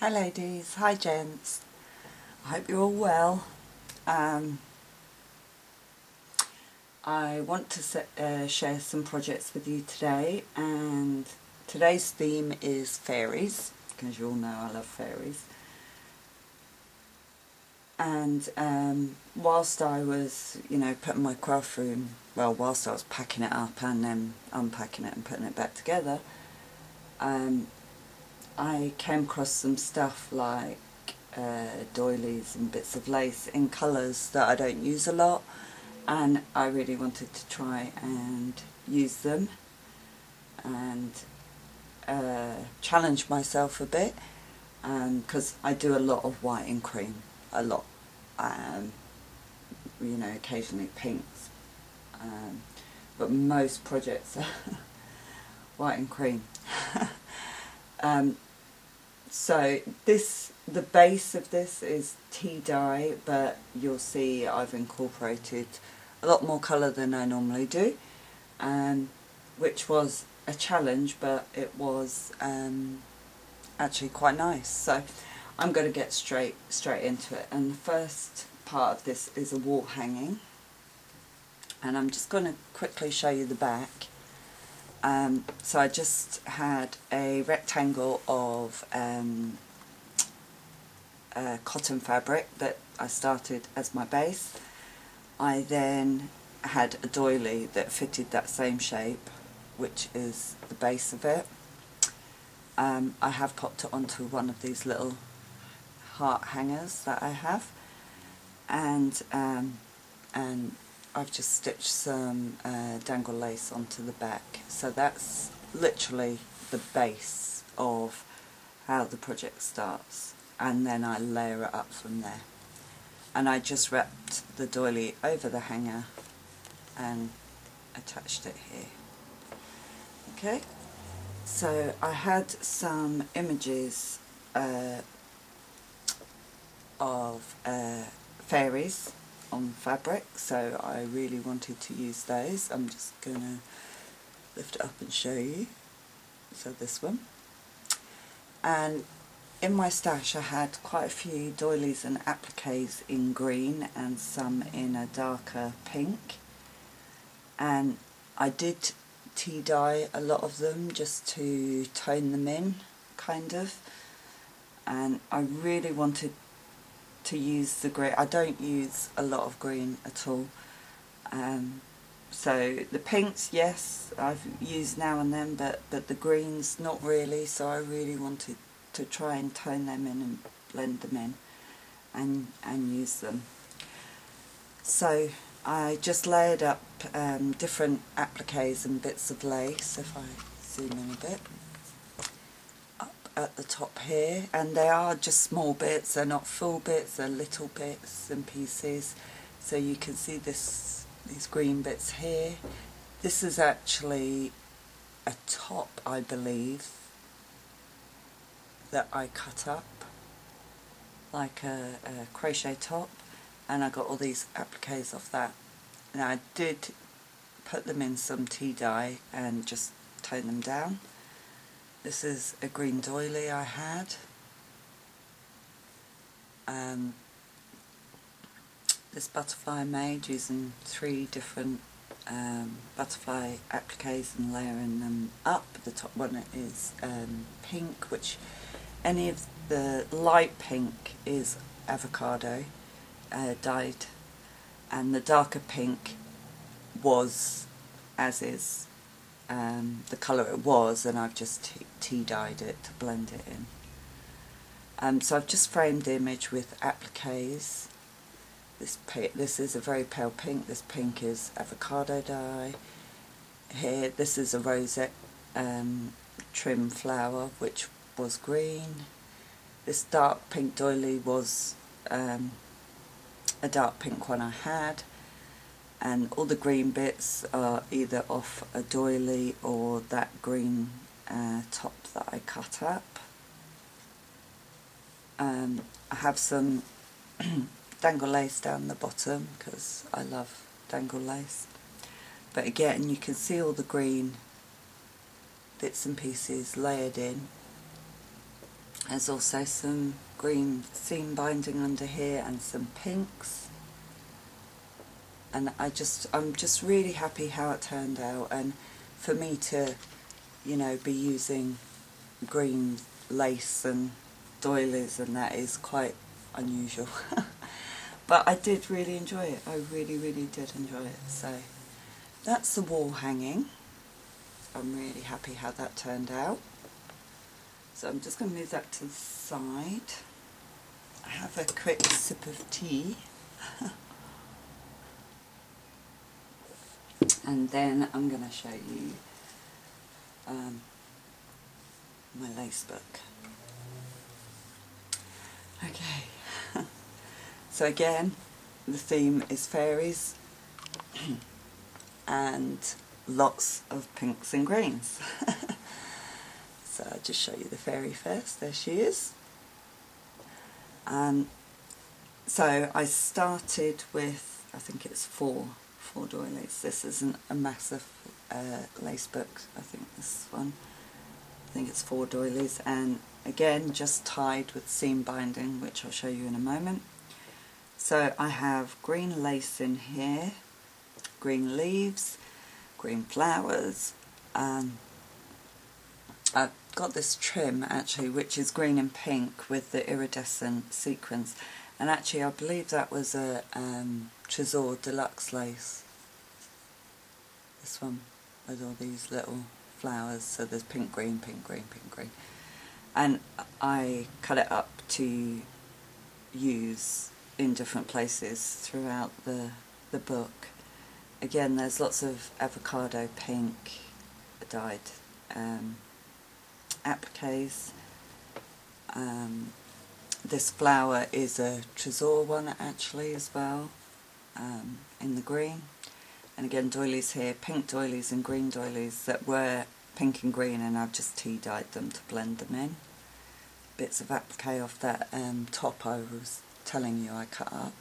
Hi ladies, hi gents, I hope you're all well. I want to share some projects with you today, and today's theme is fairies, because you all know I love fairies. And whilst I was, putting my craft room, whilst I was packing it up and then unpacking it and putting it back together, I came across some stuff like doilies and bits of lace in colours that I don't use a lot, and I really wanted to try and use them and challenge myself a bit, because I do a lot of white and cream, a lot, occasionally pinks, but most projects are white and cream. So the base of this is tea dye, but you'll see I've incorporated a lot more colour than I normally do, which was a challenge, but it was actually quite nice. So I'm going to get straight into it, and the first part of this is a wall hanging, and I'm just going to quickly show you the back. So I just had a rectangle of cotton fabric that I started as my base. I then had a doily that fitted that same shape, which is the base of it. I have popped it onto one of these little heart hangers that I have, and I've just stitched some dangle lace onto the back. So that's literally the base of how the project starts, and then I layer it up from there. And I just wrapped the doily over the hanger and attached it here. Okay, so I had some images of fairies on fabric, so I really wanted to use those. I'm just going to lift it up and show you. So this one. And in my stash I had quite a few doilies and appliques in green and some in a darker pink, and I did tea dye a lot of them just to tone them in, kind of, and I really wanted to use the green. I don't use a lot of green at all, so the pinks, yes, I've used now and then, but the greens not really. So I really wanted to try and tone them in and blend them in and use them. So I just layered up different appliques and bits of lace. If I zoom in a bit, at the top here, and they are just small bits, they're not full bits, they're little bits and pieces. So you can see these green bits here. This is actually a top, I believe, that I cut up like a crochet top, and I got all these appliques off that. Now I did put them in some tea dye and just tone them down. This is a green doily I had. This butterfly I made using 3 different butterfly appliques and layering them up. The top one is pink, which any of the light pink is avocado dyed, and the darker pink was as is the colour it was, and I've just tea dyed it to blend it in. So I've just framed the image with appliques. This is a very pale pink. This pink is avocado dye. Here, this is a rosette trim flower, which was green. This dark pink doily was a dark pink one I had. And all the green bits are either off a doily or that green top that I cut up. I have some dangle lace down the bottom because I love dangle lace. But again, you can see all the green bits and pieces layered in. There's also some green seam binding under here and some pinks. And I'm just really happy how it turned out, and for me to, you know, be using green lace and doilies, and that is quite unusual. But I did really enjoy it. I really did enjoy it. So that's the wall hanging. I'm really happy how that turned out. So I'm just going to move that to the side. I have a quick sip of tea. And then I'm going to show you my lace book. Okay. So again, the theme is fairies and lots of pinks and greens. So I'll just show you the fairy first. There she is. So I started with, I think it's four doilies. This isn't a massive lace book. I think this one, I think it's 4 doilies, and again just tied with seam binding, which I'll show you in a moment. So I have green lace in here, green leaves, green flowers. I've got this trim actually, which is green and pink with the iridescent sequins, and actually I believe that was a Tresor deluxe lace. This one with all these little flowers, so there's pink, green, pink, green, pink, green. And I cut it up to use in different places throughout the book. Again, there's lots of avocado pink dyed appliques. This flower is a Tresor one actually as well, in the green. And again, doilies here, pink doilies and green doilies that were pink and green, and I've just tea dyed them to blend them in. Bits of applique off that top I was telling you I cut up.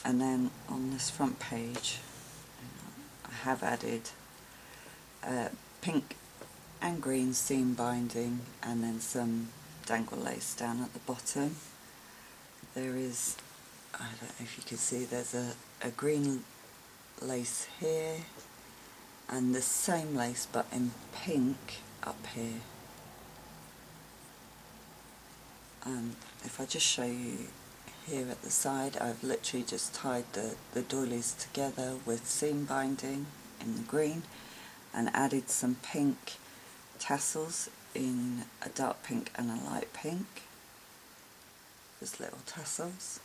And then on this front page I have added pink and green seam binding, and then some dangle lace down at the bottom. There is, I don't know if you can see, there's a green lace here and the same lace but in pink up here. If I just show you here at the side, I've literally just tied the doilies together with seam binding in the green and added some pink tassels in a dark pink and a light pink. Just little tassels.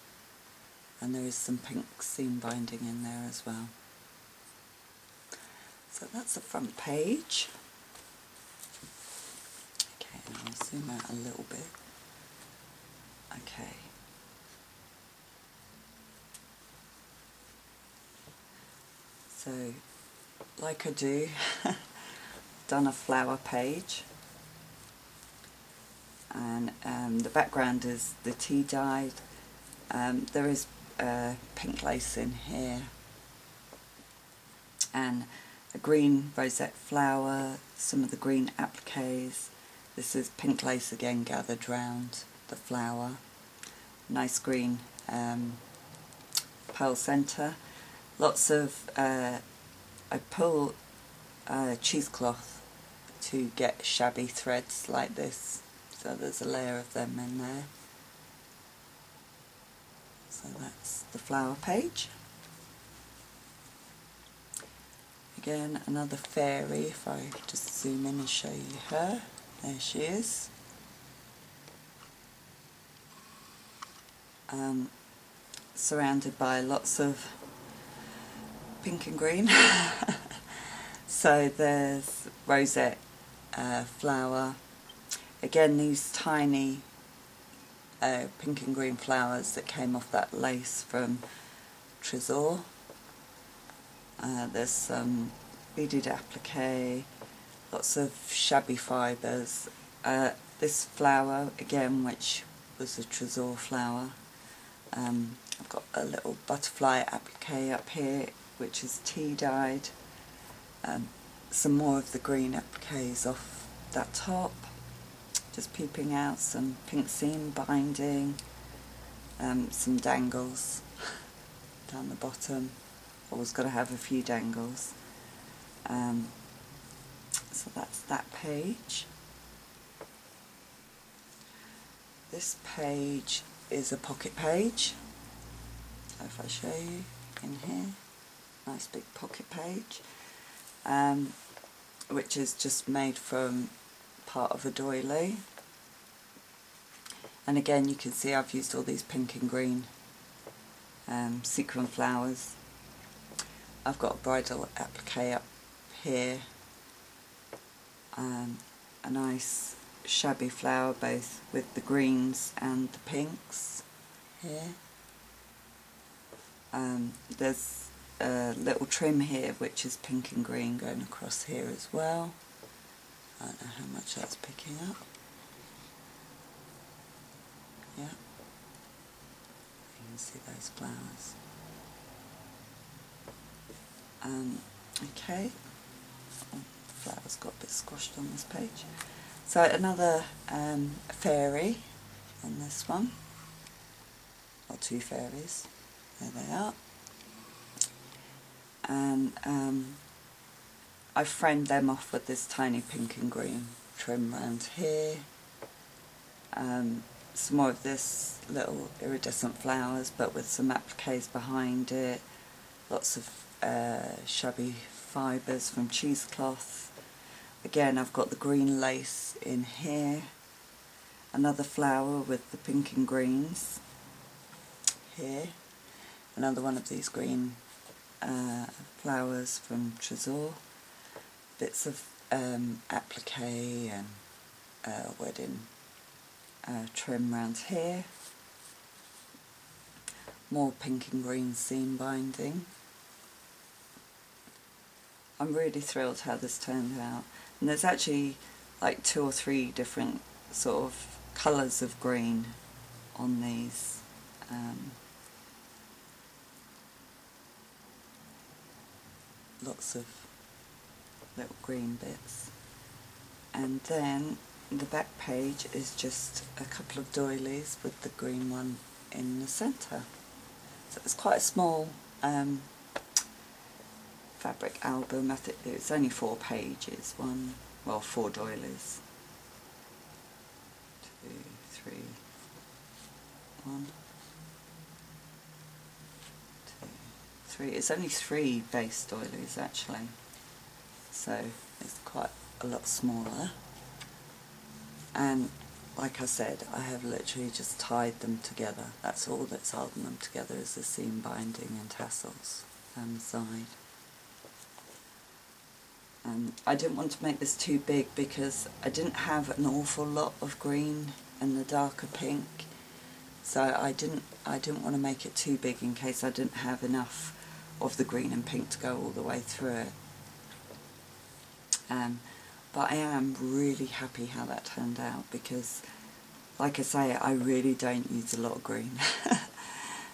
And there is some pink seam binding in there as well. So that's the front page. Okay, and I'll zoom out a little bit. Okay. So, like I do, done a flower page, and the background is the tea dyed. There is pink lace in here, and a green rosette flower, some of the green appliques. This is pink lace again gathered round the flower. Nice green pearl centre. Lots of, I pull cheesecloth to get shabby threads like this, so there's a layer of them in there. So that's the flower page. Again, another fairy. If I just zoom in and show you her, there she is. Surrounded by lots of pink and green. So there's rosette flower. Again, these tiny pink and green flowers that came off that lace from Tresor. There's some beaded applique, lots of shabby fibres. This flower, again, which was a Tresor flower. I've got a little butterfly applique up here, which is tea dyed. Some more of the green appliques off that top. just peeping out, some pink seam binding, some dangles down the bottom. Always got to have a few dangles. So that's that page. This page is a pocket page. So if I show you in here, nice big pocket page, which is just made from part of a doily. And again, you can see I've used all these pink and green sequin flowers. I've got a bridal applique up here, a nice shabby flower both with the greens and the pinks here. There's a little trim here which is pink and green going across here as well. I don't know how much that's picking up. Yeah, you can see those flowers. Okay, oh, the flowers got a bit squashed on this page. So another fairy on this one, or two fairies, there they are. And I framed them off with this tiny pink and green trim around here. Some more of this little iridescent flowers, but with some appliques behind it. Lots of shabby fibres from cheesecloth. Again, I've got the green lace in here. Another flower with the pink and greens here. Another one of these green flowers from Tricia. Bits of applique and wedding trim around here. More pink and green seam binding. I'm really thrilled how this turned out. And there's actually like 2 or 3 different sort of colours of green on these. Lots of little green bits. And then the back page is just a couple of doilies with the green one in the centre. So it's quite a small fabric album. I think it's only 4 pages. 4 doilies. 2, 3, 1, 2, 3. It's only 3 base doilies actually, so it's quite a lot smaller. And like I said, I have literally just tied them together. That's all that's holding them together, is the seam binding and tassels down the side. I didn't want to make this too big because I didn't have an awful lot of green and the darker pink, so I didn't want to make it too big in case I didn't have enough of the green and pink to go all the way through it. But I am really happy how that turned out because, like I say, I really don't use a lot of green.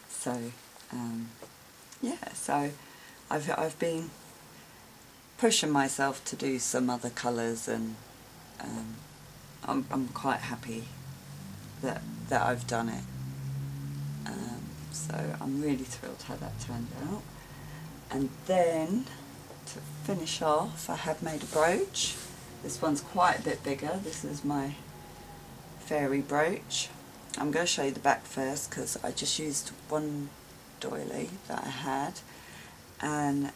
So yeah, so I've been pushing myself to do some other colours, and I'm quite happy that I've done it. So I'm really thrilled how that turned out. And then to finish off, I have made a brooch. This one's quite a bit bigger. This is my fairy brooch. I'm going to show you the back first because I just used one doily that I had, and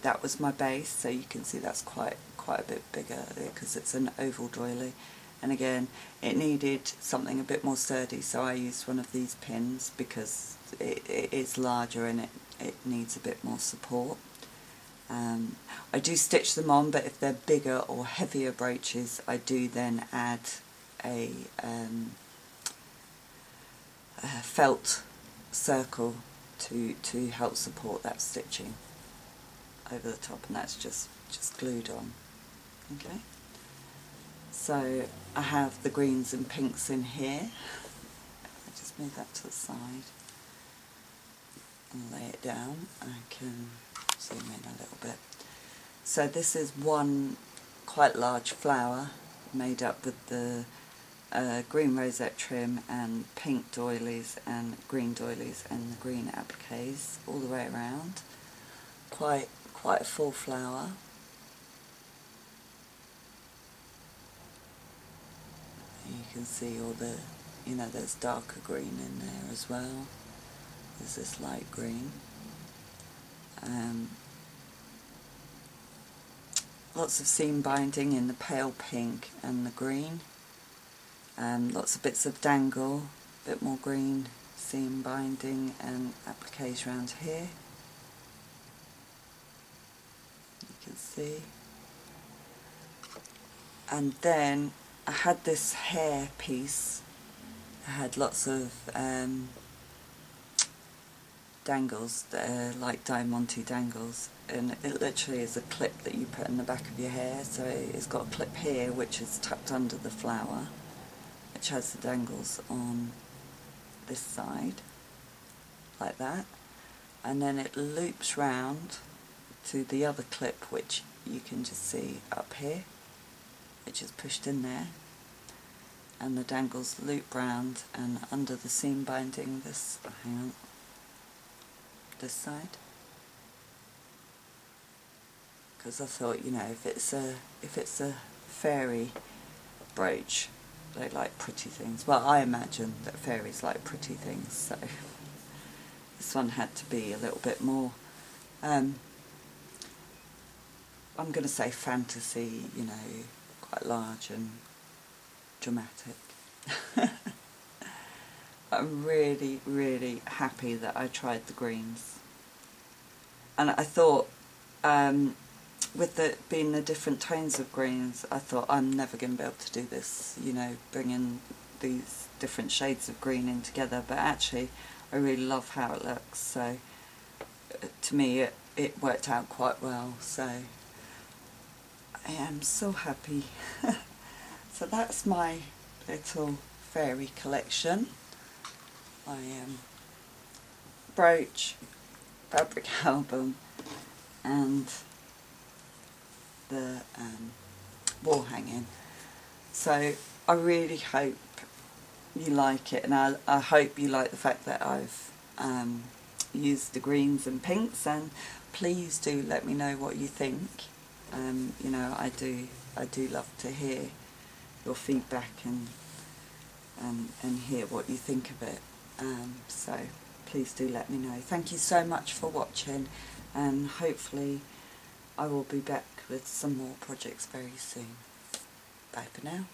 that was my base, so you can see that's quite a bit bigger because it's an oval doily. And again, it needed something a bit more sturdy, so I used one of these pins because it is larger and it needs a bit more support. I do stitch them on, but if they're bigger or heavier brooches, I do then add a felt circle to help support that stitching over the top, and that's just glued on. Okay, so I have the greens and pinks in here. I just move that to the side and lay it down. I can zoom in a little bit. So this is one quite large flower made up with the green rosette trim and pink doilies and green doilies and the green appliques all the way around. Quite a full flower. You can see all the, you know, there's darker green in there as well. There's this light green. Lots of seam binding in the pale pink and the green. Lots of bits of dangle, a bit more green seam binding and appliques around here. You can see. And then I had this hair piece. I had lots of dangles that are like Diamante dangles, and it literally is a clip that you put in the back of your hair. So it's got a clip here which is tucked under the flower, which has the dangles on this side like that, and then it loops round to the other clip which you can just see up here, which is pushed in there, and the dangles loop round and under the seam binding this, hang on, this side, because I thought, you know, if it's a fairy brooch, they like pretty things. Well, I imagine that fairies like pretty things, so this one had to be a little bit more, I'm going to say fantasy, you know, quite large and dramatic. I'm really, really happy that I tried the greens. And I thought, with it being the different tones of greens, I thought I'm never going to be able to do this, you know, bringing these different shades of green in together. But actually, I really love how it looks. So, to me, it worked out quite well. So, I am so happy. So that's my little fairy collection. I brooch, fabric album, and the wall hanging. So I really hope you like it, and I hope you like the fact that I've used the greens and pinks, and please do let me know what you think. You know, I do love to hear your feedback and hear what you think of it. So please do let me know. Thank you so much for watching, and hopefully I will be back with some more projects very soon. Bye for now.